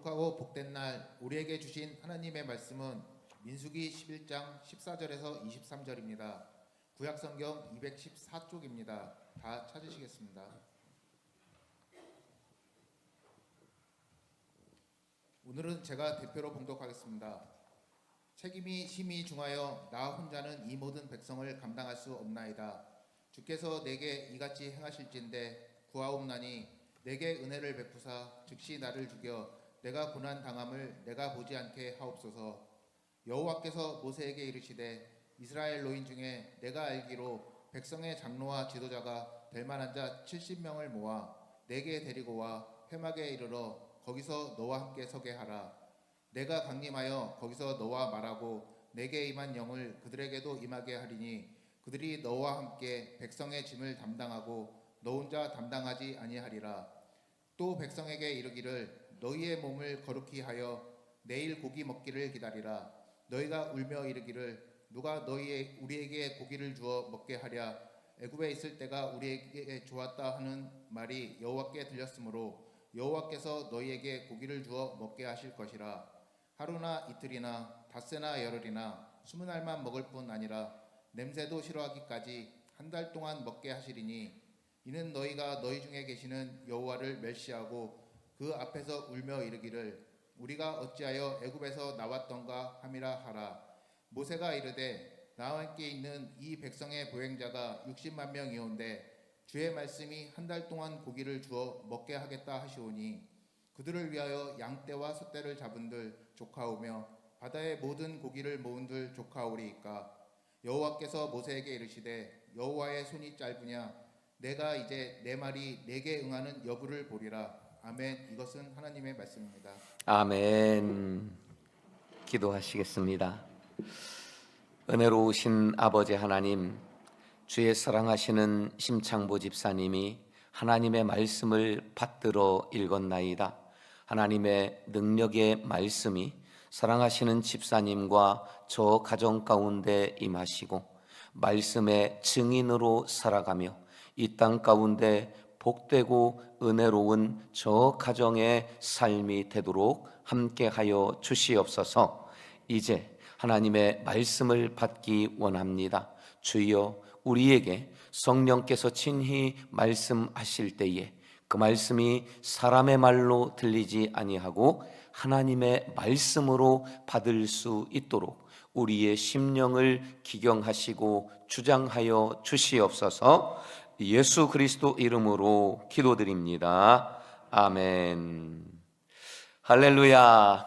거룩하고 복된 날 우리에게 주신 하나님의 말씀은 민수기 11장 14절에서 23절입니다. 구약성경 214쪽입니다. 다 찾으시겠습니다. 오늘은 제가 대표로 봉독하겠습니다. 책임이 심히 중하여 나 혼자는 이 모든 백성을 감당할 수 없나이다. 주께서 내게 이같이 행하실진대 구하옵나니 내게 은혜를 베푸사 즉시 나를 죽여 내가 고난 당함을 내가 보지 않게 하옵소서. 여호와께서 모세에게 이르시되 이스라엘 노인 중에 내가 알기로 백성의 장로와 지도자가 될 만한 자 70명을 모아 내게 데리고 와 회막에 이르러 거기서 너와 함께 서게 하라. 내가 강림하여 거기서 너와 말하고 내게 임한 영을 그들에게도 임하게 하리니 그들이 너와 함께 백성의 짐을 담당하고 너 혼자 담당하지 아니하리라. 또 백성에게 이르기를 너희의 몸을 거룩히 하여 내일 고기 먹기를 기다리라. 너희가 울며 이르기를 누가 우리에게 고기를 주어 먹게 하랴. 애굽에 있을 때가 우리에게 좋았다 하는 말이 여호와께 들렸으므로 여호와께서 너희에게 고기를 주어 먹게 하실 것이라. 하루나 이틀이나 닷새나 열흘이나 20날만 먹을 뿐 아니라 냄새도 싫어하기까지 한 달 동안 먹게 하시리니 이는 너희가 너희 중에 계시는 여호와를 멸시하고 그 앞에서 울며 이르기를 우리가 어찌하여 애굽에서 나왔던가 함이라 하라. 모세가 이르되 나와 함께 있는 이 백성의 보행자가 60만 명이온데 주의 말씀이 한 달 동안 고기를 주어 먹게 하겠다 하시오니 그들을 위하여 양떼와 숫대를 잡은들 조카오며 바다의 모든 고기를 모은들 조카오리이까. 여호와께서 모세에게 이르시되 여호와의 손이 짧으냐 내가 이제 내 말이 내게 응하는 여부를 보리라. 아멘. 이것은 하나님의 말씀입니다. 아멘. 기도하시겠습니다. 은혜로우신 아버지 하나님, 주의 사랑하시는 심창보 집사님이 하나님의 말씀을 받들어 읽었나이다. 하나님의 능력의 말씀이 사랑하시는 집사님과 저 가정 가운데 임하시고 말씀의 증인으로 살아가며 이 땅 가운데 복되고 은혜로운 저 가정의 삶이 되도록 함께하여 주시옵소서. 이제 하나님의 말씀을 받기 원합니다. 주여, 우리에게 성령께서 친히 말씀하실 때에 그 말씀이 사람의 말로 들리지 아니하고 하나님의 말씀으로 받을 수 있도록 우리의 심령을 기경하시고 주장하여 주시옵소서. 예수 그리스도 이름으로 기도드립니다. 아멘. 할렐루야.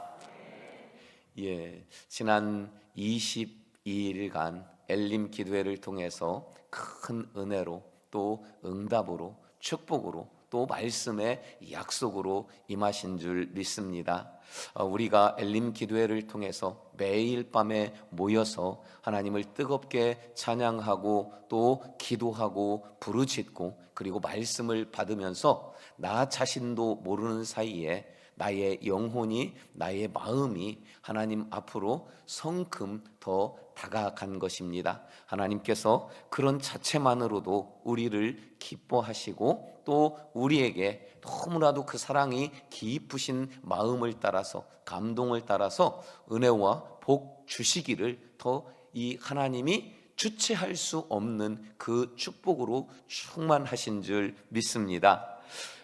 지난 22일간 엘림 기도회를 통해서 큰 은혜로 또 응답으로 축복으로 또 말씀의 약속으로 임하신 줄 믿습니다. 우리가 엘림 기도회를 통해서 매일 밤에 모여서 하나님을 뜨겁게 찬양하고 또 기도하고 부르짖고 그리고 말씀을 받으면서 나 자신도 모르는 사이에 나의 영혼이 나의 마음이 하나님 앞으로 성큼 더 다가간 것입니다. 하나님께서 그런 자체만으로도 우리를 기뻐하시고 또 우리에게 너무나도 그 사랑이 깊으신 마음을 따라서 감동을 따라서 은혜와 복 주시기를 더 이 하나님이 주체할 수 없는 그 축복으로 충만하신 줄 믿습니다.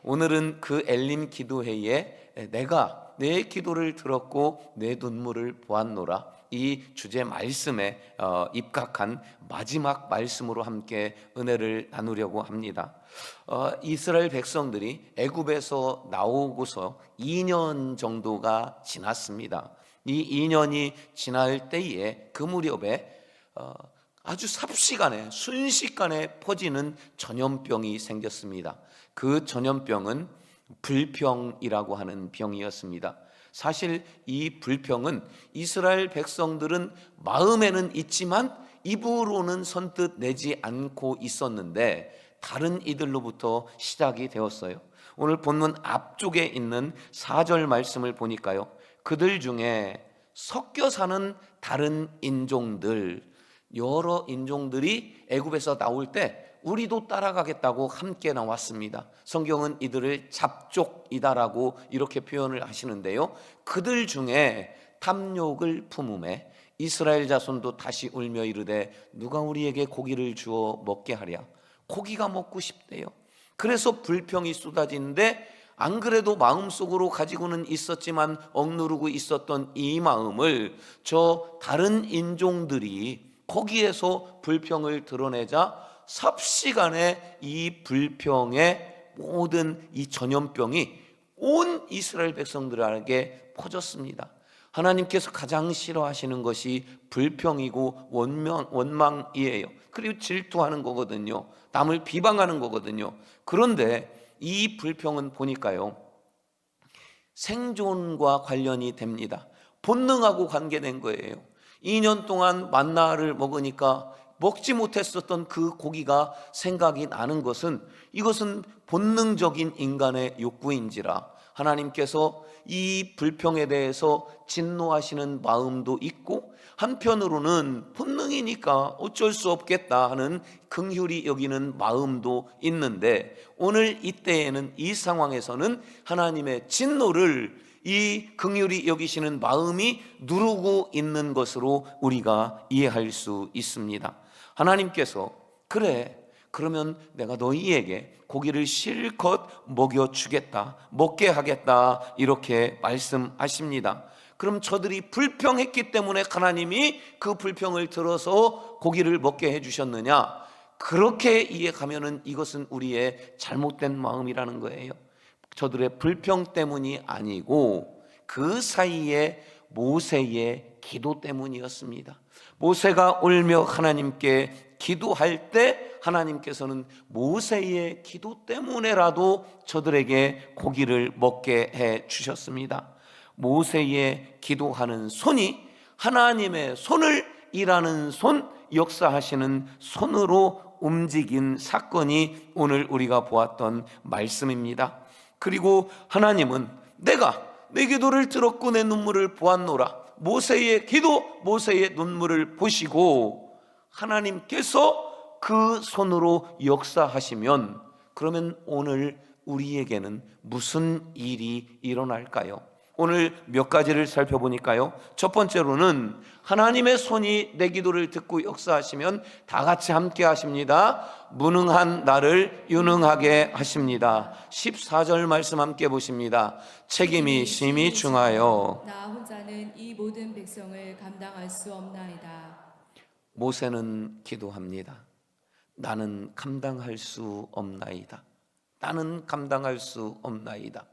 오늘은 그 엘림 기도회에 내가 내 기도를 들었고 내 눈물을 보았노라 이 주제 말씀에 입각한 마지막 말씀으로 함께 은혜를 나누려고 합니다. 이스라엘 백성들이 애굽에서 나오고서 2년 정도가 지났습니다. 이 2년이 지날 때에 그 무렵에 아주 삽시간에 순식간에 퍼지는 전염병이 생겼습니다. 그 전염병은 불병이라고 하는 병이었습니다. 사실 이 불병은 이스라엘 백성들은 마음에는 있지만 입으로는 선뜻 내지 않고 있었는데 다른 이들로부터 시작이 되었어요. 오늘 본문 앞쪽에 있는 4절 말씀을 보니까요, 그들 중에 섞여 사는 다른 인종들, 여러 인종들이 애굽에서 나올 때 우리도 따라가겠다고 함께 나왔습니다. 성경은 이들을 잡족이다라고 이렇게 표현을 하시는데요, 그들 중에 탐욕을 품음에 이스라엘 자손도 다시 울며 이르되 누가 우리에게 고기를 주어 먹게 하랴. 고기가 먹고 싶대요. 그래서 불평이 쏟아지는데, 안 그래도 마음속으로 가지고는 있었지만 억누르고 있었던 이 마음을 저 다른 인종들이 거기에서 불평을 드러내자 삽시간에 이 불평의 모든 이 전염병이 온 이스라엘 백성들에게 퍼졌습니다. 하나님께서 가장 싫어하시는 것이 불평이고 원망이에요. 그리고 질투하는 거거든요. 남을 비방하는 거거든요. 그런데 이 불평은 보니까요, 생존과 관련이 됩니다. 본능하고 관계된 거예요. 2년 동안 만나를 먹으니까 먹지 못했었던 그 고기가 생각이 나는 것은, 이것은 본능적인 인간의 욕구인지라 하나님께서 이 불평에 대해서 진노하시는 마음도 있고, 한편으로는 본능이니까 어쩔 수 없겠다 하는 긍휼히 여기는 마음도 있는데, 오늘 이때에는, 이 상황에서는 하나님의 진노를 이 긍휼히 여기시는 마음이 누르고 있는 것으로 우리가 이해할 수 있습니다. 하나님께서 그래, 그러면 내가 너희에게 고기를 실컷 먹여주겠다, 먹게 하겠다, 이렇게 말씀하십니다. 그럼 저들이 불평했기 때문에 하나님이 그 불평을 들어서 고기를 먹게 해주셨느냐? 그렇게 이해하면은 이것은 우리의 잘못된 마음이라는 거예요. 저들의 불평 때문이 아니고 그 사이에 모세의 기도 때문이었습니다. 모세가 울며 하나님께 기도할 때 하나님께서는 모세의 기도 때문에라도 저들에게 고기를 먹게 해 주셨습니다. 모세의 기도하는 손이 하나님의 손을, 일하는 손, 역사하시는 손으로 움직인 사건이 오늘 우리가 보았던 말씀입니다. 그리고 하나님은 내가 내 기도를 들었고 내 눈물을 보았노라. 모세의 기도, 모세의 눈물을 보시고 하나님께서 그 손으로 역사하시면, 그러면 오늘 우리에게는 무슨 일이 일어날까요? 오늘 몇 가지를 살펴보니까요, 첫 번째로는 하나님의 손이 내 기도를 듣고 역사하시면 다 같이 함께 하십니다. 무능한 나를 유능하게 하십니다. 14절 말씀 함께 보십니다. 책임이 심히 중하여 나 혼자는 이 모든 백성을 감당할 수 없나이다. 모세는 기도합니다. 나는 감당할 수 없나이다. 나는 감당할 수 없나이다.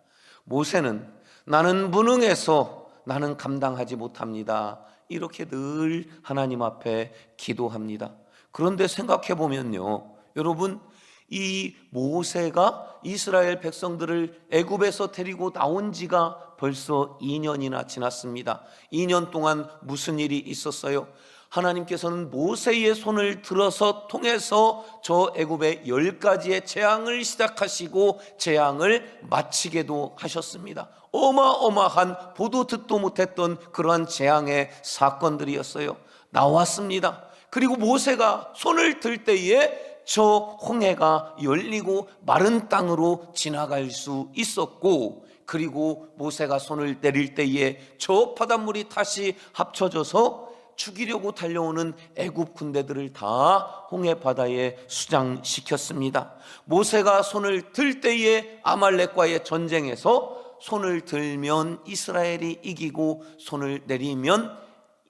모세는 나는 무능해서 나는 감당하지 못합니다, 이렇게 늘 하나님 앞에 기도합니다. 그런데 생각해 보면요, 여러분, 이 모세가 이스라엘 백성들을 애굽에서 데리고 나온 지가 벌써 2년이나 지났습니다. 2년 동안 무슨 일이 있었어요? 하나님께서는 모세의 손을 들어서 통해서 저 애굽의 10가지의 재앙을 시작하시고 재앙을 마치게도 하셨습니다. 어마어마한 보도 듣도 못했던 그러한 재앙의 사건들이었어요. 나왔습니다. 그리고 모세가 손을 들 때에 저 홍해가 열리고 마른 땅으로 지나갈 수 있었고, 그리고 모세가 손을 내릴 때에 저 바닷물이 다시 합쳐져서 죽이려고 달려오는 애굽 군대들을 다 홍해 바다에 수장시켰습니다. 모세가 손을 들 때에 아말렉과의 전쟁에서 손을 들면 이스라엘이 이기고 손을 내리면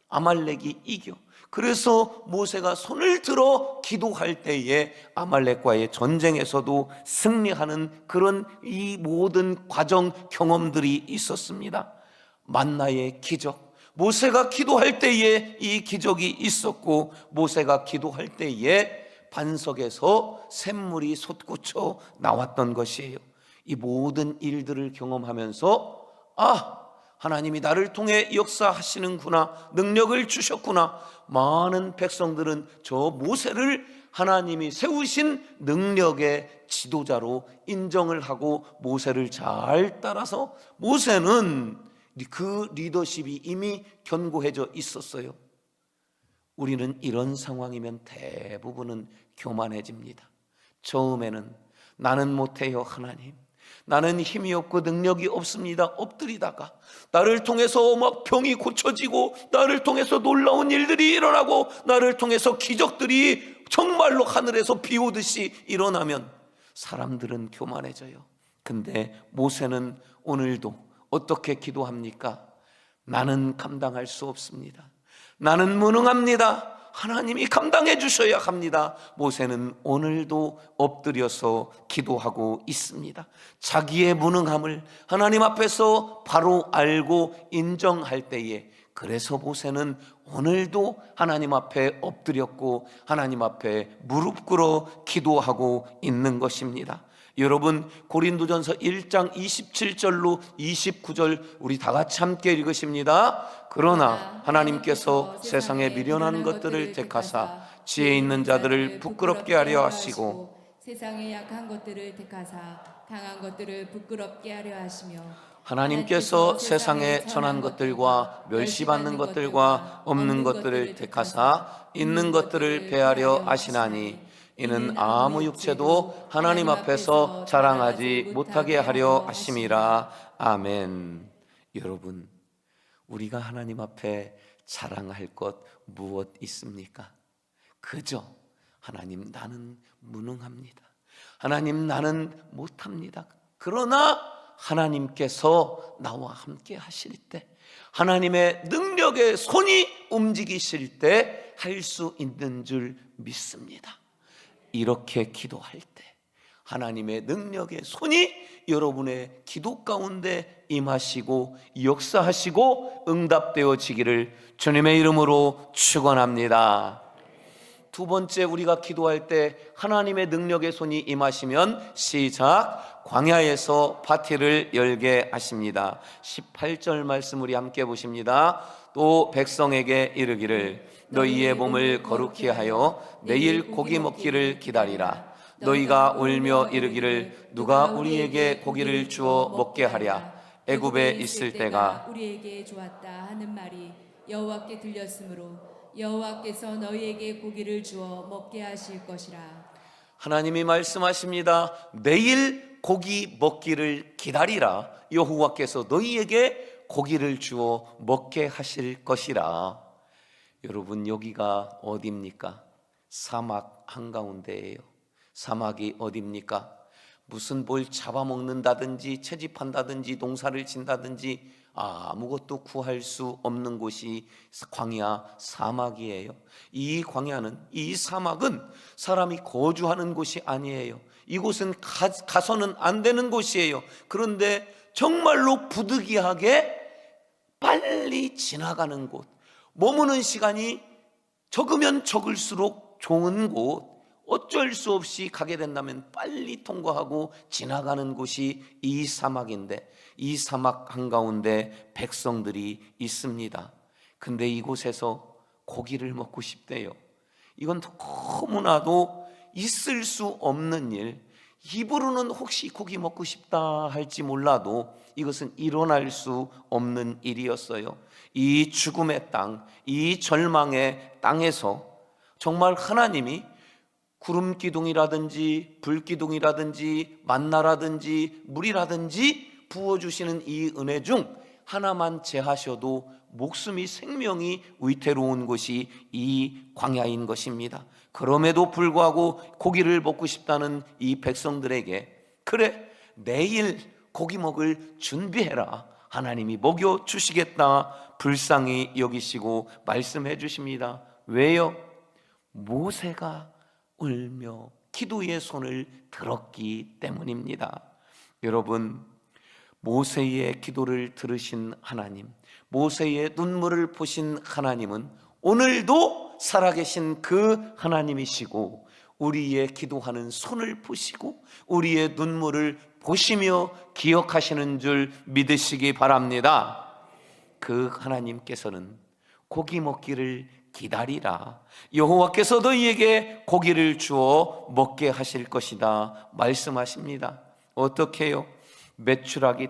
아말렉이 이겨. 그래서 모세가 손을 들어 기도할 때에 아말렉과의 전쟁에서도 승리하는 그런 이 모든 과정 경험들이 있었습니다. 만나의 기적, 모세가 기도할 때에 이 기적이 있었고, 모세가 기도할 때에 반석에서 샘물이 솟구쳐 나왔던 것이에요. 이 모든 일들을 경험하면서 하나님이 나를 통해 역사하시는구나, 능력을 주셨구나. 많은 백성들은 저 모세를 하나님이 세우신 능력의 지도자로 인정을 하고 모세를 잘 따라서, 모세는 그 리더십이 이미 견고해져 있었어요. 우리는 이런 상황이면 대부분은 교만해집니다. 처음에는 나는 못해요 하나님, 나는 힘이 없고 능력이 없습니다 엎드리다가 나를 통해서 막 병이 고쳐지고 나를 통해서 놀라운 일들이 일어나고 나를 통해서 기적들이 정말로 하늘에서 비 오듯이 일어나면 사람들은 교만해져요. 근데 모세는 오늘도 어떻게 기도합니까? 나는 감당할 수 없습니다. 나는 무능합니다. 하나님이 감당해 주셔야 합니다. 모세는 오늘도 엎드려서 기도하고 있습니다. 자기의 무능함을 하나님 앞에서 바로 알고 인정할 때에, 그래서 모세는 오늘도 하나님 앞에 엎드렸고 하나님 앞에 무릎 꿇어 기도하고 있는 것입니다. 여러분, 고린도전서 1장 27절로 29절 우리 다 같이 함께 읽으십니다. 그러나 하나님께서 세상에 미련한 것들을 택하사 지혜 있는 자들을 부끄럽게 하려 하시고 세상의 약한 것들을 택하사 강한 것들을 부끄럽게 하려 하시며 하나님께서 세상에 천한 것들과 멸시받는 것들과 없는 것들을 택하사 있는 것들을 배하려 하시나니 이는 아무 육체도 하나님 앞에서 자랑하지 못하게 하려 하심이라. 아멘. 여러분, 우리가 하나님 앞에 자랑할 것 무엇 있습니까? 그저 하나님 나는 무능합니다. 하나님 나는 못합니다. 그러나 하나님께서 나와 함께 하실 때, 하나님의 능력의 손이 움직이실 때 할 수 있는 줄 믿습니다. 이렇게 기도할 때 하나님의 능력의 손이 여러분의 기도 가운데 임하시고 역사하시고 응답되어지기를 주님의 이름으로 축원합니다. 두 번째, 우리가 기도할 때 하나님의 능력의 손이 임하시면 시작, 광야에서 파티를 열게 하십니다. 18절 말씀 우리 함께 보십니다. 또 백성에게 이르기를 너희의 몸을 거룩히 하여 내일 고기 먹기를 기다리라. 너희가 울며 이르기를 누가 우리에게 고기를 주어 먹게 하랴. 애굽에 있을 때가 우리에게 좋았다 하는 말이 여호와께 들렸으므로 여호와께서 너희에게 고기를 주어 먹게 하실 것이라. 하나님이 말씀하십니다. 내일 고기 먹기를 기다리라. 여호와께서 너희에게 고기를 주어 먹게 하실 것이라. 여러분, 여기가 어디입니까? 사막 한가운데예요. 사막이 어디입니까? 무슨 뭘 잡아먹는다든지 채집한다든지 농사를 짓는다든지 아무것도 구할 수 없는 곳이 광야 사막이에요. 이 광야는, 이 사막은 사람이 거주하는 곳이 아니에요. 이곳은 가서는 안 되는 곳이에요. 그런데 정말로 부득이하게 빨리 지나가는 곳, 머무는 시간이 적으면 적을수록 좋은 곳, 어쩔 수 없이 가게 된다면 빨리 통과하고 지나가는 곳이 이 사막인데, 이 사막 한가운데 백성들이 있습니다. 근데 이곳에서 고기를 먹고 싶대요. 이건 너무나도 있을 수 없는 일, 입으로는 혹시 고기 먹고 싶다 할지 몰라도 이것은 일어날 수 없는 일이었어요. 이 죽음의 땅, 이 절망의 땅에서 정말 하나님이 구름 기둥이라든지 불 기둥이라든지 만나라든지 물이라든지 부어주시는 이 은혜 중 하나만 제하셔도 목숨이 생명이 위태로운 곳이 이 광야인 것입니다. 그럼에도 불구하고 고기를 먹고 싶다는 이 백성들에게 그래, 내일 고기 먹을 준비해라. 하나님이 먹여 주시겠다 불쌍히 여기시고 말씀해 주십니다. 왜요? 모세가 울며 기도의 손을 들었기 때문입니다. 여러분, 모세의 기도를 들으신 하나님, 모세의 눈물을 보신 하나님은 오늘도 살아계신 그 하나님이시고 우리의 기도하는 손을 보시고 우리의 눈물을 보시며 기억하시는 줄 믿으시기 바랍니다. 그 하나님께서는 고기 먹기를 기다리라. 여호와께서 너희에게 고기를 주어 먹게 하실 것이다 말씀하십니다. 어떻게 해요? 메추라기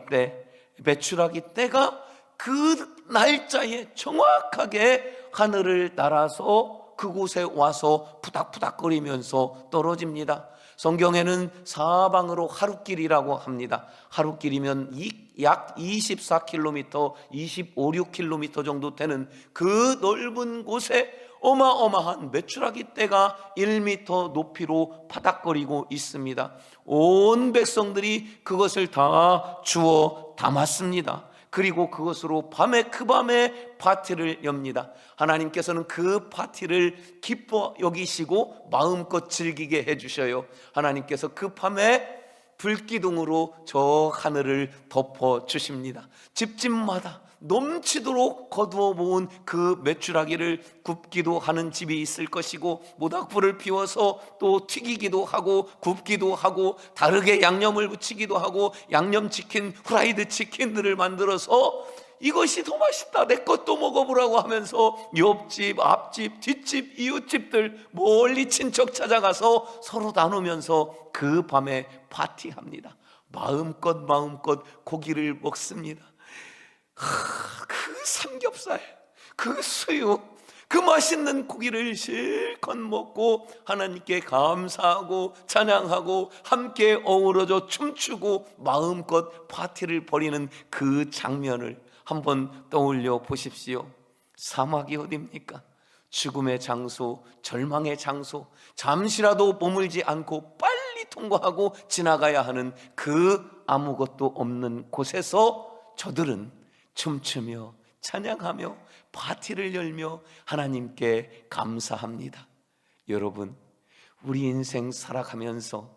때가 그 날짜에 정확하게 하늘을 날아서 그곳에 와서 푸닥푸닥거리면서 떨어집니다. 성경에는 사방으로 하루길이라고 합니다. 하루길이면 약 24km, 6km 정도 되는 그 넓은 곳에 어마어마한 메추라기 떼가 1m 높이로 바닥거리고 있습니다. 온 백성들이 그것을 다 주워 담았습니다. 그리고 그것으로 그 밤에 파티를 엽니다. 하나님께서는 그 파티를 기뻐 여기시고 마음껏 즐기게 해주셔요. 하나님께서 그 밤에 불기둥으로 저 하늘을 덮어 주십니다. 집집마다 넘치도록 거두어 모은 그 메추라기를 굽기도 하는 집이 있을 것이고, 모닥불을 피워서 또 튀기기도 하고 굽기도 하고 다르게 양념을 붙이기도 하고 양념치킨, 후라이드 치킨들을 만들어서 이것이 더 맛있다, 내 것도 먹어보라고 하면서 옆집, 앞집, 뒷집, 이웃집들 멀리 친척 찾아가서 서로 나누면서 그 밤에 파티합니다. 마음껏 고기를 먹습니다. 그 삼겹살, 그 수육, 그 맛있는 고기를 실컷 먹고 하나님께 감사하고 찬양하고 함께 어우러져 춤추고 마음껏 파티를 벌이는 그 장면을 한번 떠올려 보십시오. 사막이 어딥니까? 죽음의 장소, 절망의 장소, 잠시라도 머물지 않고 빨리 통과하고 지나가야 하는 그 아무것도 없는 곳에서 저들은 춤추며 찬양하며 파티를 열며 하나님께 감사합니다. 여러분, 우리 인생 살아가면서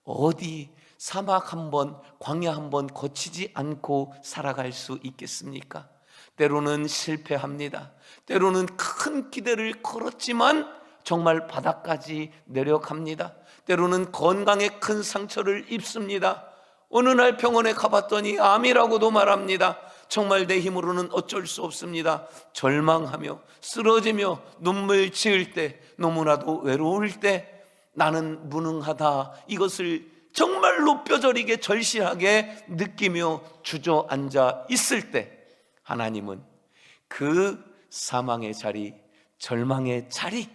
어디 사막 한번, 광야 한번 거치지 않고 살아갈 수 있겠습니까? 때로는 실패합니다. 때로는 큰 기대를 걸었지만 정말 바닥까지 내려갑니다. 때로는 건강에 큰 상처를 입습니다. 어느 날 병원에 가봤더니 암이라고도 말합니다. 정말 내 힘으로는 어쩔 수 없습니다. 절망하며 쓰러지며 눈물 지을 때, 너무나도 외로울 때 나는 무능하다, 이것을 정말로 뼈저리게 절실하게 느끼며 주저앉아 있을 때 하나님은 그 사망의 자리, 절망의 자리,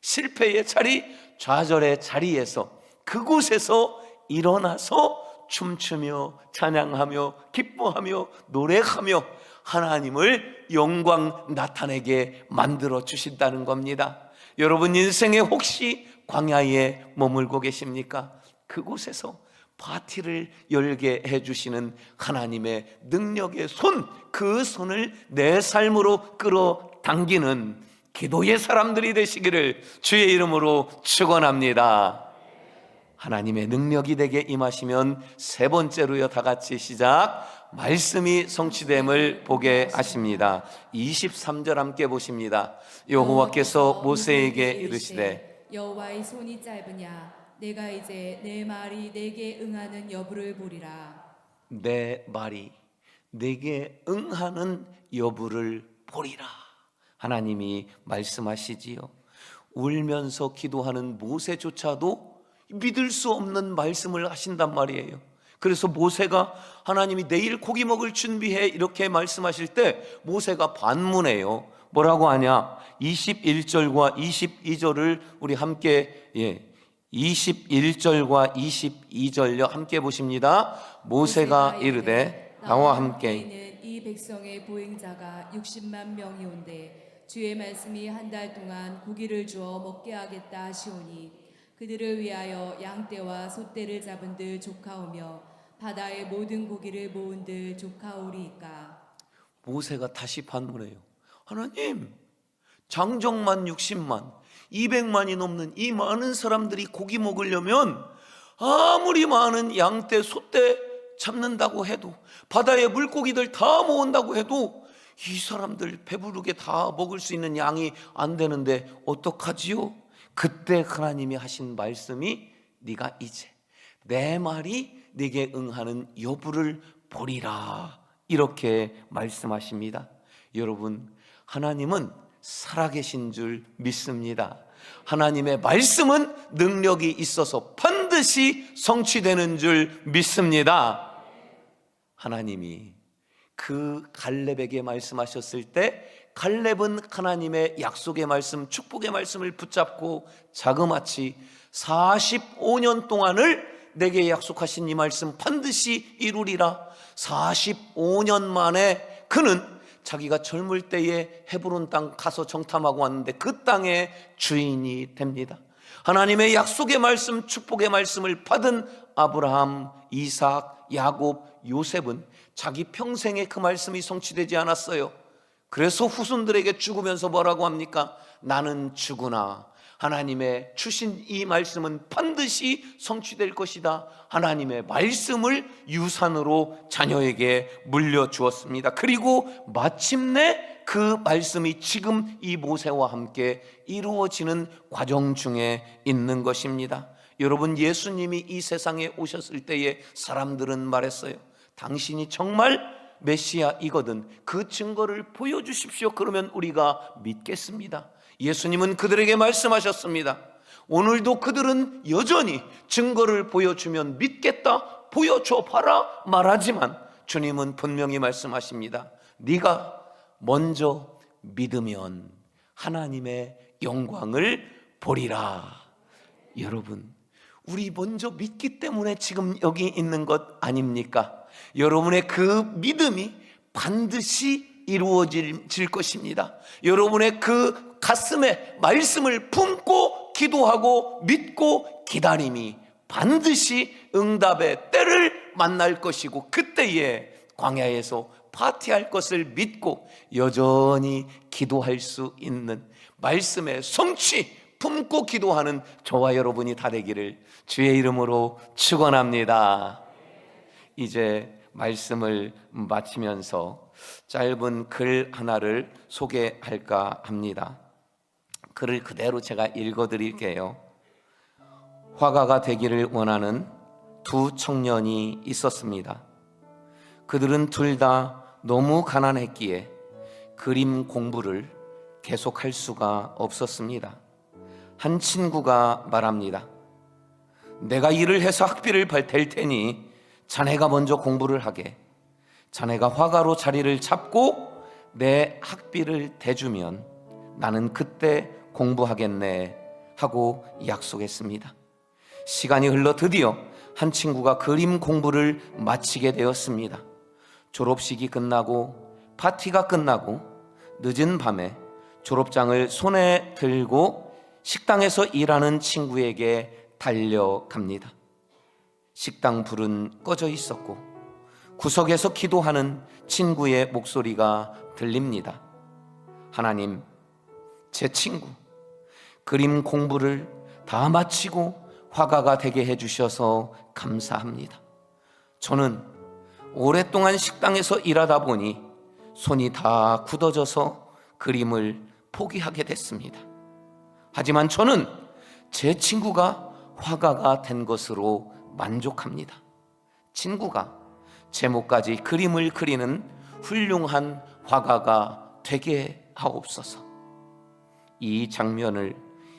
실패의 자리, 좌절의 자리에서, 그곳에서 일어나서 춤추며 찬양하며 기뻐하며 노래하며 하나님을 영광 나타내게 만들어 주신다는 겁니다. 여러분 인생에 혹시 광야에 머물고 계십니까? 그곳에서 파티를 열게 해주시는 하나님의 능력의 손, 그 손을 내 삶으로 끌어당기는 기도의 사람들이 되시기를 주의 이름으로 축원합니다. 하나님의 능력이 되게 임하시면 세 번째로요, 다 같이 시작. 말씀이 성취됨을 보게 하십니다. 23절 함께 보십니다. 여호와께서 모세에게 이르시되 여호와의 손이 짧으냐, 내가 이제 내 말이 내게 응하는 여부를 보리라. 내 말이 내게 응하는 여부를 보리라. 하나님이 말씀하시지요. 울면서 기도하는 모세조차도 믿을 수 없는 말씀을 하신단 말이에요. 그래서 모세가 하나님이 내일 고기 먹을 준비해 이렇게 말씀하실 때 모세가 반문해요. 뭐라고 하냐? 21절과 22절을 우리 함께 21절과 22절요 함께 보십니다. 모세가 이르되 나와 함께 있는 이 백성의 보행자가 60만 명이 온데 주의 말씀이 한 달 동안 고기를 주어 먹게 하겠다 하시오니 그들을 위하여 양떼와 소떼를 잡은들 조카오며 바다의 모든 고기를 모은들 조카오리이까. 모세가 다시 반문해요. 하나님, 장정만 60만, 200만이 넘는 이 많은 사람들이 고기 먹으려면 아무리 많은 양떼, 소떼 잡는다고 해도, 바다의 물고기들 다 모은다고 해도 이 사람들 배부르게 다 먹을 수 있는 양이 안 되는데 어떡하지요? 그때 하나님이 하신 말씀이 네가 이제 내 말이 네게 응하는 여부를 보리라, 이렇게 말씀하십니다. 여러분, 하나님은 살아계신 줄 믿습니다. 하나님의 말씀은 능력이 있어서 반드시 성취되는 줄 믿습니다. 하나님이 그 갈렙에게 말씀하셨을 때 갈렙은 하나님의 약속의 말씀, 축복의 말씀을 붙잡고 자그마치 45년 동안을 내게 약속하신 이 말씀 반드시 이루리라. 45년 만에 그는 자기가 젊을 때에 헤브론 땅 가서 정탐하고 왔는데 그 땅의 주인이 됩니다. 하나님의 약속의 말씀, 축복의 말씀을 받은 아브라함, 이삭, 야곱, 요셉은 자기 평생에 그 말씀이 성취되지 않았어요. 그래서 후손들에게 죽으면서 뭐라고 합니까? 나는 죽으나 하나님의 주신 이 말씀은 반드시 성취될 것이다. 하나님의 말씀을 유산으로 자녀에게 물려주었습니다. 그리고 마침내 그 말씀이 지금 이 모세와 함께 이루어지는 과정 중에 있는 것입니다. 여러분, 예수님이 이 세상에 오셨을 때에 사람들은 말했어요. 당신이 정말 메시아이거든 그 증거를 보여주십시오. 그러면 우리가 믿겠습니다. 예수님은 그들에게 말씀하셨습니다. 오늘도 그들은 여전히 증거를 보여주면 믿겠다, 보여줘 봐라 말하지만 주님은 분명히 말씀하십니다. 네가 먼저 믿으면 하나님의 영광을 보리라. 여러분, 우리 먼저 믿기 때문에 지금 여기 있는 것 아닙니까? 여러분의 그 믿음이 반드시 이루어질 것입니다. 여러분의 그 가슴에 말씀을 품고 기도하고 믿고 기다림이 반드시 응답의 때를 만날 것이고 그때에 광야에서 파티할 것을 믿고 여전히 기도할 수 있는 말씀의 성취 품고 기도하는 저와 여러분이 다 되기를 주의 이름으로 축원합니다. 이제 말씀을 마치면서 짧은 글 하나를 소개할까 합니다. 글을 그대로 제가 읽어드릴게요. 화가가 되기를 원하는 두 청년이 있었습니다. 그들은 둘 다 너무 가난했기에 그림 공부를 계속할 수가 없었습니다. 한 친구가 말합니다. 내가 일을 해서 학비를 댈 테니 자네가 먼저 공부를 하게. 자네가 화가로 자리를 잡고 내 학비를 대주면 나는 그때 공부하겠네 하고 약속했습니다. 시간이 흘러 드디어 한 친구가 그림 공부를 마치게 되었습니다. 졸업식이 끝나고 파티가 끝나고 늦은 밤에 졸업장을 손에 들고 식당에서 일하는 친구에게 달려갑니다. 식당 불은 꺼져 있었고 구석에서 기도하는 친구의 목소리가 들립니다. 하나님, 제 친구 그림 공부를 다 마치고 화가가 되게 해주셔서 감사합니다. 저는 오랫동안 식당에서 일하다 보니 손이 다 굳어져서 그림을 포기하게 됐습니다. 하지만 저는 제 친구가 화가가 된 것으로 만족합니다. 친구가 제목까지 그림을 그리는 훌륭한 화가가 되게 하옵소서. 이 장면을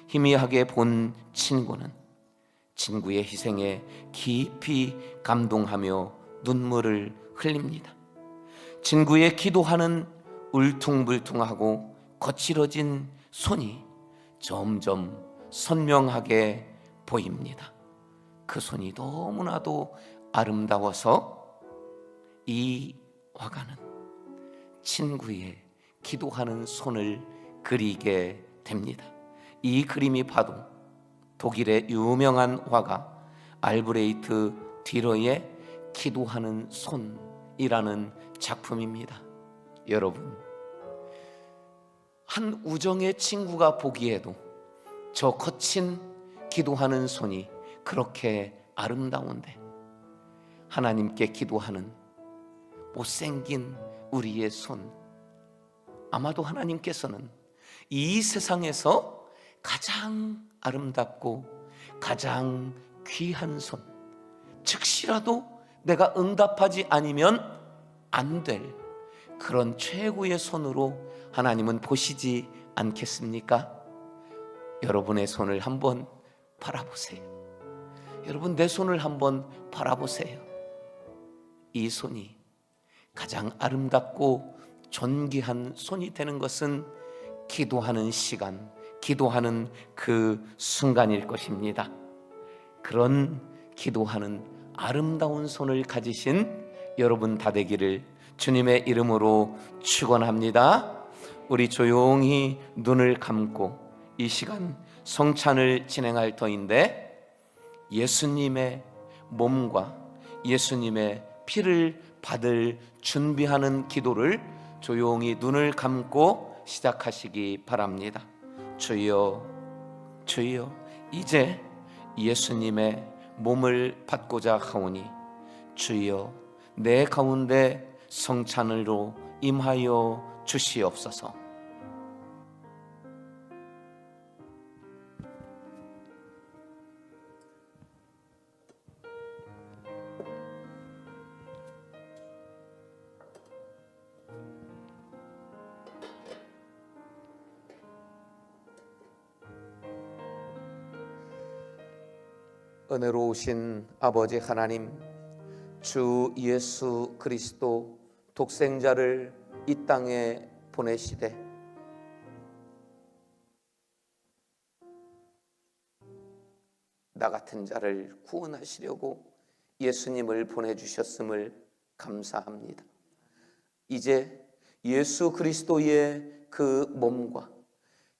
희미하게 본 친구는 친구의 희생에 깊이 감동하며 눈물을 흘립니다. 친구의 기도하는 울퉁불퉁하고 거칠어진 손이 점점 선명하게 보입니다. 그 손이 너무나도 아름다워서 이 화가는 친구의 기도하는 손을 그리게 됩니다. 이 그림이 바로 독일의 유명한 화가 알브레이트 듀러의 기도하는 손이라는 작품입니다. 여러분, 한 우정의 친구가 보기에도 저 거친 기도하는 손이 그렇게 아름다운데 하나님께 기도하는 못생긴 우리의 손, 아마도 하나님께서는 이 세상에서 가장 아름답고 가장 귀한 손, 즉시라도 내가 응답하지 않으면 안 될 그런 최고의 손으로 하나님은 보시지 않겠습니까? 여러분의 손을 한번 바라보세요. 여러분, 내 손을 한번 바라보세요. 이 손이 가장 아름답고 존귀한 손이 되는 것은 기도하는 시간, 기도하는 그 순간일 것입니다. 그런 기도하는 아름다운 손을 가지신 여러분 다 되기를 주님의 이름으로 축원합니다. 우리 조용히 눈을 감고 이 시간 성찬을 진행할 터인데, 예수님의 몸과 예수님의 피를 받을 준비하는 기도를 조용히 눈을 감고 시작하시기 바랍니다. 주여, 주여, 이제 예수님의 몸을 받고자 하오니 주여 내 가운데 성찬으로 임하여 주시옵소서. 은혜로우신 아버지 하나님, 주 예수 그리스도 독생자를 이 땅에 보내시되 나 같은 자를 구원하시려고 예수님을 보내주셨음을 감사합니다. 이제 예수 그리스도의 그 몸과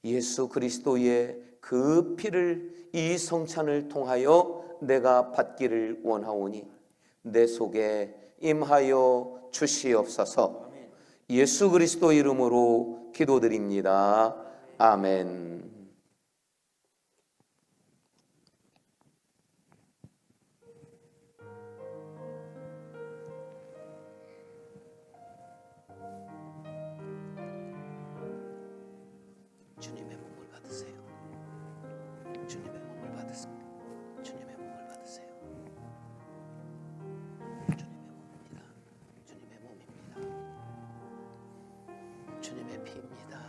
예수 그리스도의 그 피를 이 성찬을 통하여 내가 받기를 원하오니 내 속에 임하여 주시옵소서. 예수 그리스도 이름으로 기도드립니다. 아멘. 주님의 몸을 받으세요. 주님의 몸을 받으세요. 주님의 몸을 받으세요. 주님의 몸입니다. 주님의 몸입니다. 주님의 피입니다.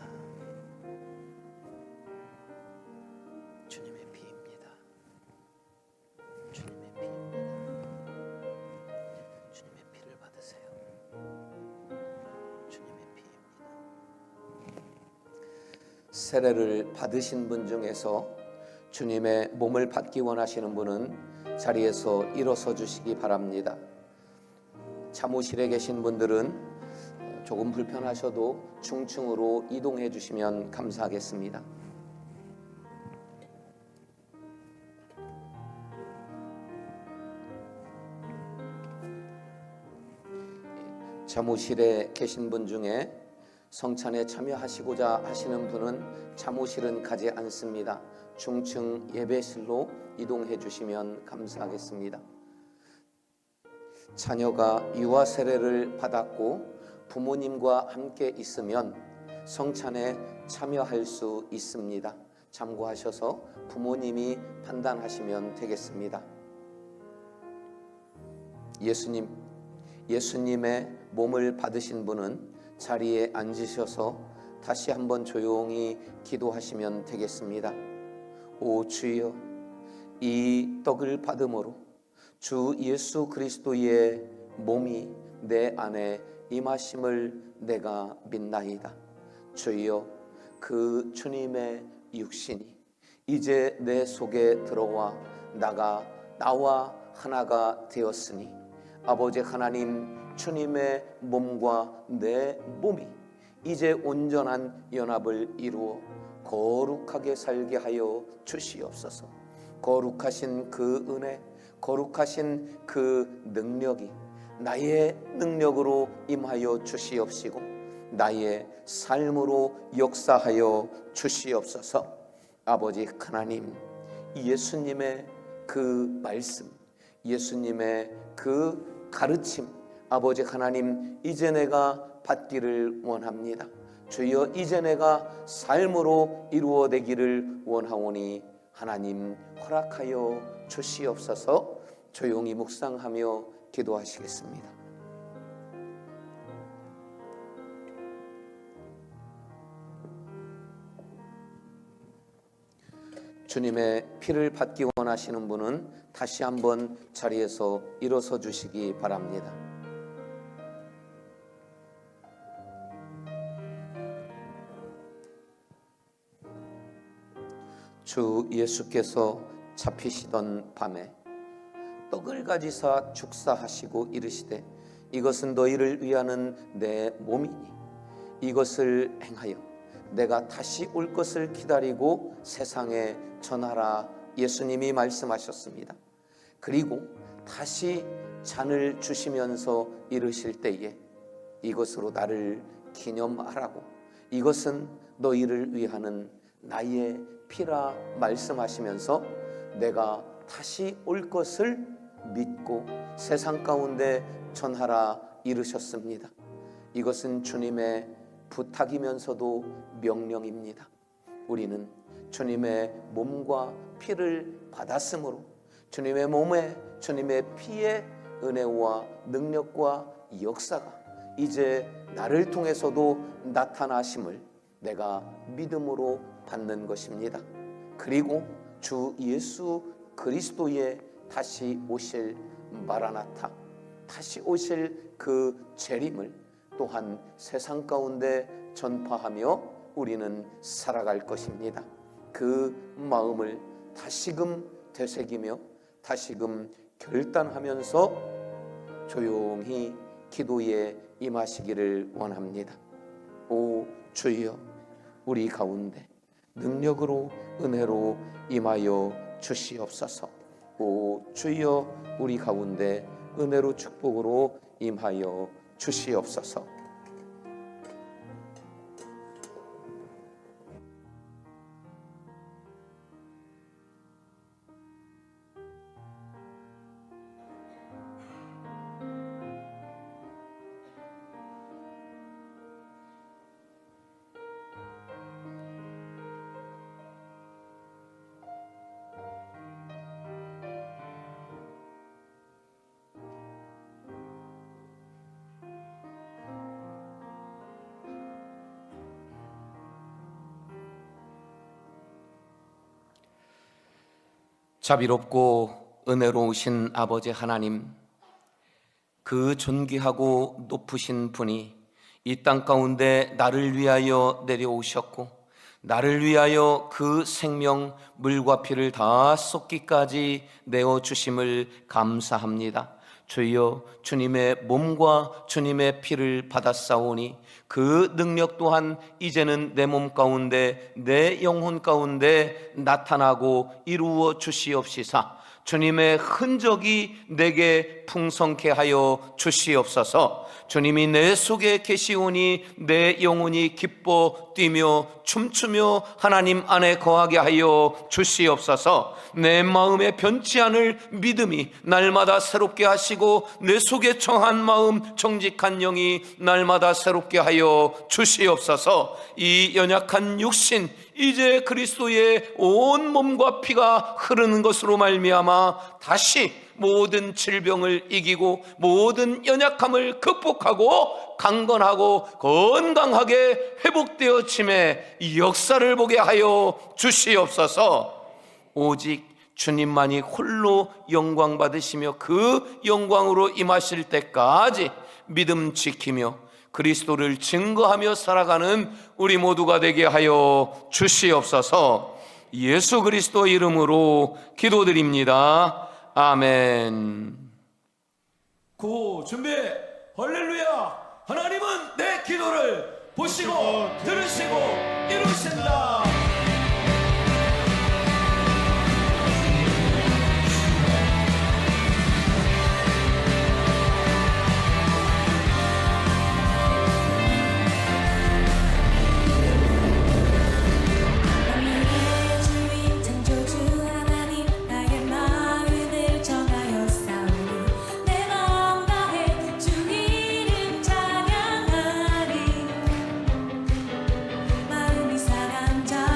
주님의 피입니다. 주님의 피입니다. 주님의 피를 받으세요. 주님의 피입니다. 세례를 받으신 분 중에서 주님의 몸을 받기 원하시는 분은 자리에서 일어서 주시기 바랍니다. 사무실에 계신 분들은 조금 불편하셔도 중층으로 이동해 주시면 감사하겠습니다. 사무실에 계신 분 중에 성찬에 참여하시고자 하시는 분은 사무실은 가지 않습니다. 중층 예배실로 이동해 주시면 감사하겠습니다. 자녀가 유아 세례를 받았고 부모님과 함께 있으면 성찬에 참여할 수 있습니다. 참고하셔서 부모님이 판단하시면 되겠습니다. 예수님의 몸을 받으신 분은 자리에 앉으셔서 다시 한번 조용히 기도하시면 되겠습니다. 오 주여, 이 떡을 받음으로 주 예수 그리스도의 몸이 내 안에 임하심을 내가 믿나이다. 주여, 그 주님의 육신이 이제 내 속에 들어와 나와 하나가 되었으니 아버지 하나님, 주님의 몸과 내 몸이 이제 온전한 연합을 이루어 거룩하게 살게 하여 주시옵소서. 거룩하신 그 은혜, 거룩하신 그 능력이 나의 능력으로 임하여 주시옵시고 나의 삶으로 역사하여 주시옵소서. 아버지 하나님, 예수님의 그 말씀, 예수님의 그 가르침, 아버지 하나님, 이제 내가 받기를 원합니다. 주여, 이제 내가 삶으로 이루어내기를 원하오니 하나님 허락하여 주시옵소서. 조용히 묵상하며 기도하시겠습니다. 주님의 피를 받기 원하시는 분은 다시 한번 자리에서 일어서 주시기 바랍니다. 주 예수께서 잡히시던 밤에 떡을 가지사 축사하시고 이르시되 이것은 너희를 위하는 내 몸이니 이것을 행하여 내가 다시 올 것을 기다리고 세상에 전하라. 예수님이 말씀하셨습니다. 그리고 다시 잔을 주시면서 이르실 때에 이것으로 나를 기념하라고, 이것은 너희를 위하는 나의 피라 말씀하시면서 내가 다시 올 것을 믿고 세상 가운데 전하라 이르셨습니다. 이것은 주님의 부탁이면서도 명령입니다. 우리는 주님의 몸과 피를 받았으므로 주님의 몸에 주님의 피의 은혜와 능력과 역사가 이제 나를 통해서도 나타나심을 내가 믿음으로 받는 것입니다. 그리고 주 예수 그리스도의 다시 오실 마라나타, 다시 오실 그 재림을 또한 세상 가운데 전파하며 우리는 살아갈 것입니다. 그 마음을 다시금 되새기며 다시금 결단하면서 조용히 기도에 임하시기를 원합니다. 오 주여, 우리 가운데 능력으로 은혜로 임하여 주시옵소서. 오 주여, 우리 가운데 은혜로 축복으로 임하여 주시옵소서. 자비롭고 은혜로우신 아버지 하나님, 그 존귀하고 높으신 분이 이 땅 가운데 나를 위하여 내려오셨고 나를 위하여 그 생명 물과 피를 다 쏟기까지 내어주심을 감사합니다. 주여, 주님의 몸과 주님의 피를 받았사오니 그 능력 또한 이제는 내 몸 가운데 내 영혼 가운데 나타나고 이루어 주시옵시사. 주님의 흔적이 내게 풍성케 하여 주시옵소서. 주님이 내 속에 계시오니 내 영혼이 기뻐 뛰며 춤추며 하나님 안에 거하게 하여 주시옵소서. 내 마음에 변치 않을 믿음이 날마다 새롭게 하시고 내 속에 청한 마음 정직한 영이 날마다 새롭게 하여 주시옵소서. 이 연약한 육신 이제 그리스도의 온 몸과 피가 흐르는 것으로 말미암아 다시 모든 질병을 이기고 모든 연약함을 극복하고 강건하고 건강하게 회복되어짐의 역사를 보게 하여 주시옵소서. 오직 주님만이 홀로 영광 받으시며 그 영광으로 임하실 때까지 믿음 지키며 그리스도를 증거하며 살아가는 우리 모두가 되게 하여 주시옵소서. 예수 그리스도 이름으로 기도드립니다. 아멘. 고 준비. 할렐루야. 하나님은 내 기도를 보시고 들으시고 이루신다. 마음이 사랑자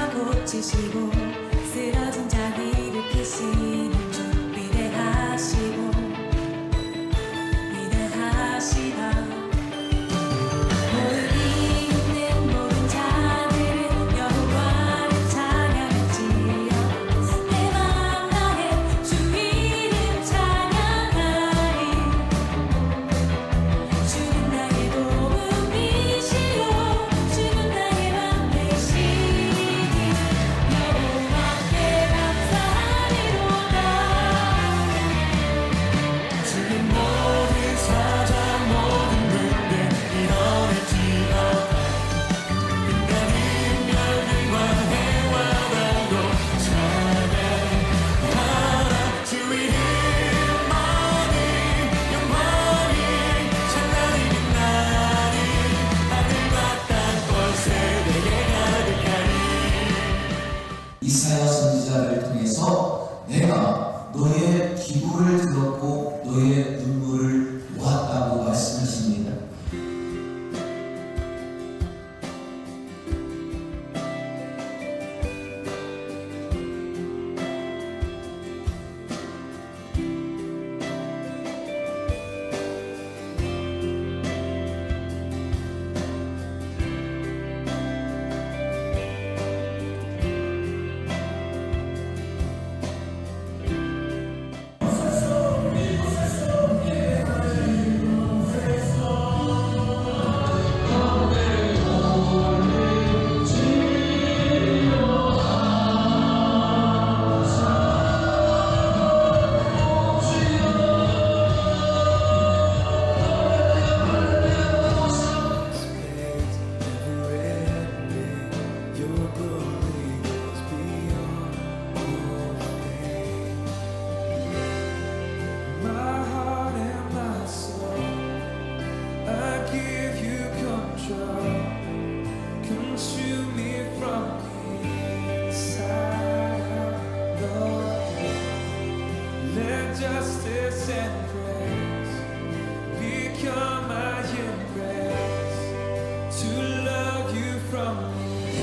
to love you from the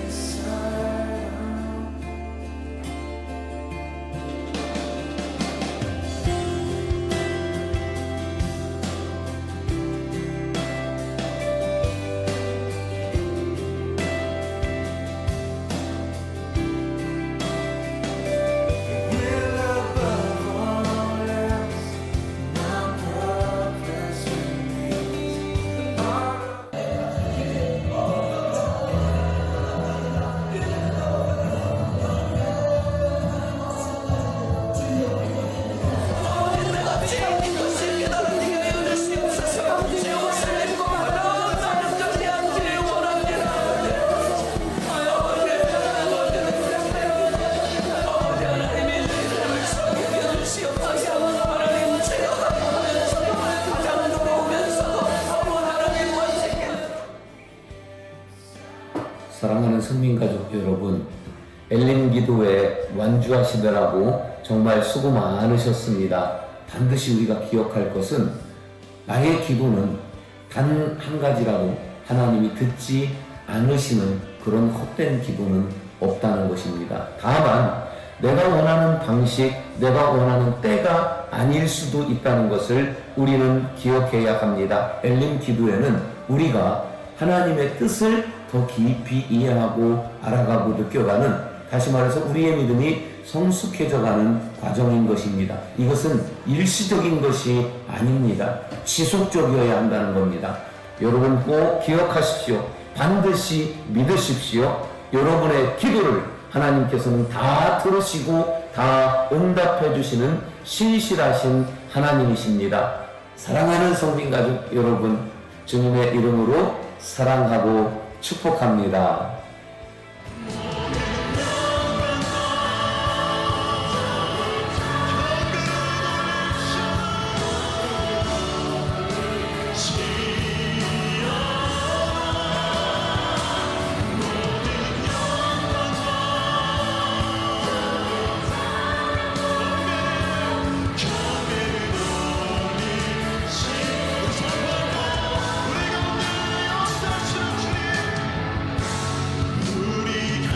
inside out. Will above all else, my purpose remains. 사랑하는 성민가족 여러분, 엘림 기도회 완주하시느라고 정말 수고 많으셨습니다. 반드시 우리가 기억할 것은 나의 기도는 단 한 가지라도 하나님이 듣지 않으시는 그런 헛된 기도는 없다는 것입니다. 다만 내가 원하는 방식, 내가 원하는 때가 아닐 수도 있다는 것을 우리는 기억해야 합니다. 엘림 기도회는 우리가 하나님의 뜻을 더 깊이 이해하고 알아가고 느껴가는, 다시 말해서 우리의 믿음이 성숙해져가는 과정인 것입니다. 이것은 일시적인 것이 아닙니다. 지속적이어야 한다는 겁니다. 여러분 꼭 기억하십시오. 반드시 믿으십시오. 여러분의 기도를 하나님께서는 다 들으시고 다 응답해 주시는 신실하신 하나님이십니다. 사랑하는 성민가족 여러분, 주님의 이름으로 사랑하고 축복합니다. 우리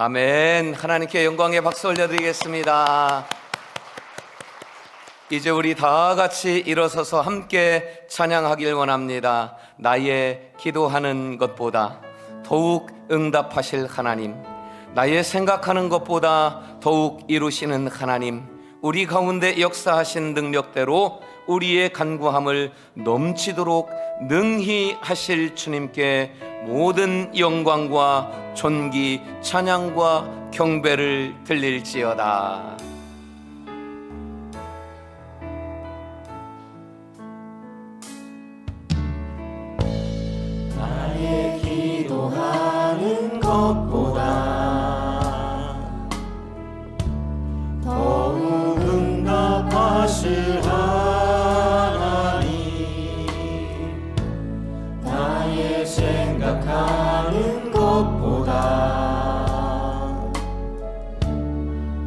아멘. 하나님께 영광의 박수 올려드리겠습니다. 이제 우리 다 같이 일어서서 함께 찬양하길 원합니다. 나의 기도하는 것보다 더욱 응답하실 하나님, 나의 생각하는 것보다 더욱 이루시는 하나님, 우리 가운데 역사하신 능력대로 우리의 간구함을 넘치도록 능히 하실 주님께 모든 영광과 존귀, 찬양과 경배를 드릴지어다. 나의 기도하는 것보다 더욱 응답하실 하나님, 나의 생각하는 것보다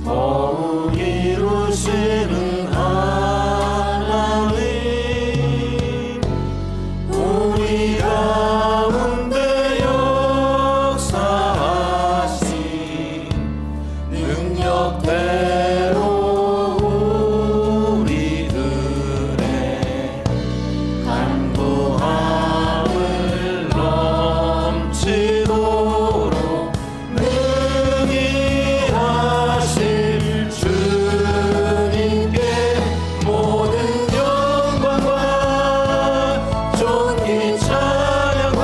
더욱 이루시는 하나님, 우리 가운데 역사하신 능력대로 우리들의 간구함을 넘치도록 능히 하실 주님께 모든 영광과 존귀, 찬양과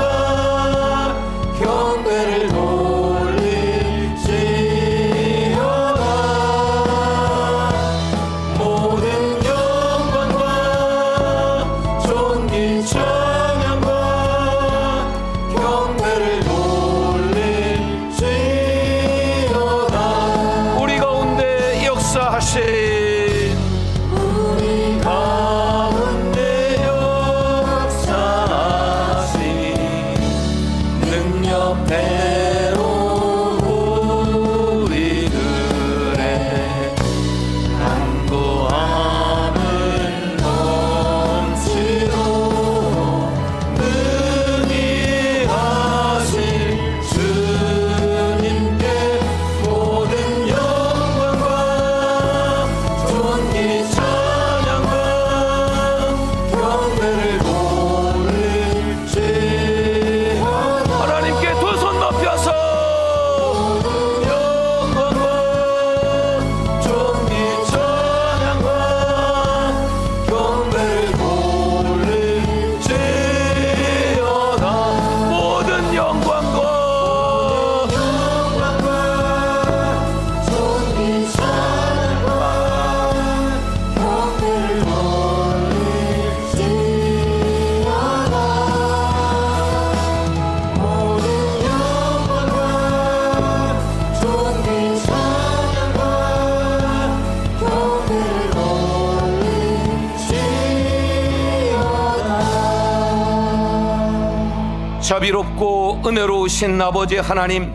경배를 돌릴지어다. 모든 영광과 존귀, 찬양과 경배를 돌릴지어다. 우리 가운데 역사하신 우리 가운데 역사하신 능력대로 우리들의 간구함을 넘치도록 능히 하실 주님께 모든 영광과 존귀, 찬양과 경배를 돌릴지어다. 하나님께 두 손 높여서 영광과 존귀, 찬양과 경배를 돌릴지어다. 모든 영광과 존귀, 찬양과 경배를 돌릴지어다. 모든 영광과 존귀, 찬양과 경배를 돌릴지어다. 자비롭고 은혜로우신 아버지 하나님,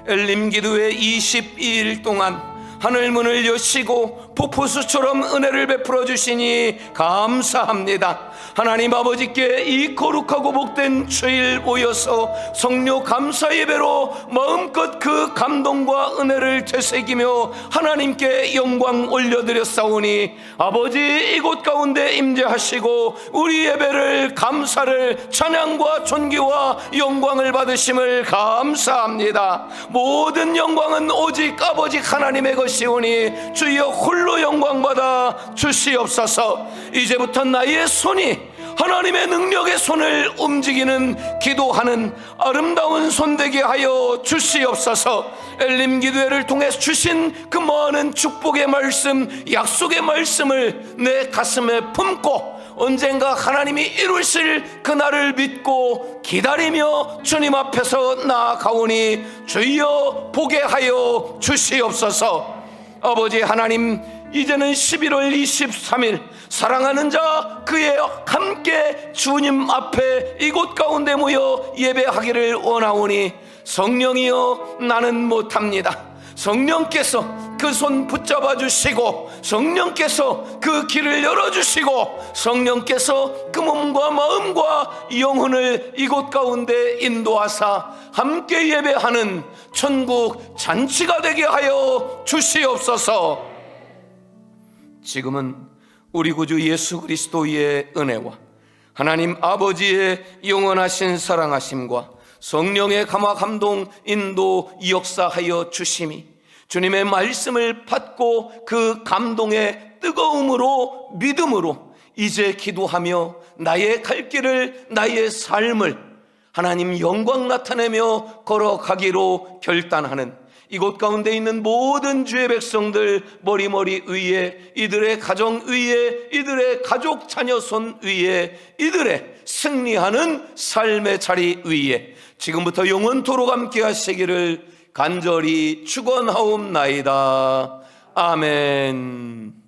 엘림 기도회 22일 동안 하늘문을 여시고 폭포수처럼 은혜를 베풀어 주시니 감사합니다. 하나님 아버지께 이 거룩하고 복된 주일 모여서 성료 감사 예배로 마음껏 그 감동과 은혜를 되새기며 하나님께 영광 올려드렸사오니 아버지 이곳 가운데 임재하시고 우리 예배를 감사를 찬양과 존귀와 영광을 받으심을 감사합니다. 모든 영광은 오직 아버지 하나님의 것이오니 주여 홀로 영광받아 주시옵소서. 이제부터 나의 손이 하나님의 능력의 손을 움직이는 기도하는 아름다운 손 되게 하여 주시옵소서. 엘림 기도회를 통해 주신 그 많은 축복의 말씀, 약속의 말씀을 내 가슴에 품고 언젠가 하나님이 이루실 그날을 믿고 기다리며 주님 앞에서 나아가오니 주여 보게 하여 주시옵소서. 아버지 하나님, 이제는 11월 23일 사랑하는 자 그의 함께 주님 앞에 이곳 가운데 모여 예배하기를 원하오니 성령이여 나는 못합니다. 성령께서 그 손 붙잡아 주시고, 성령께서 그 길을 열어주시고, 성령께서 그 몸과 마음과 영혼을 이곳 가운데 인도하사 함께 예배하는 천국 잔치가 되게 하여 주시옵소서. 지금은 우리 구주 예수 그리스도의 은혜와 하나님 아버지의 영원하신 사랑하심과 성령의 감화 감동 인도 역사하여 주심이 주님의 말씀을 받고 그 감동의 뜨거움으로 믿음으로 이제 기도하며 나의 갈 길을, 나의 삶을 하나님 영광 나타내며 걸어가기로 결단하는 이곳 가운데 있는 모든 주의 백성들 머리머리 위에, 이들의 가정 위에, 이들의 가족 자녀 손 위에, 이들의 승리하는 삶의 자리 위에 지금부터 영원토록 함께 하시기를 간절히 축원하옵나이다. 아멘.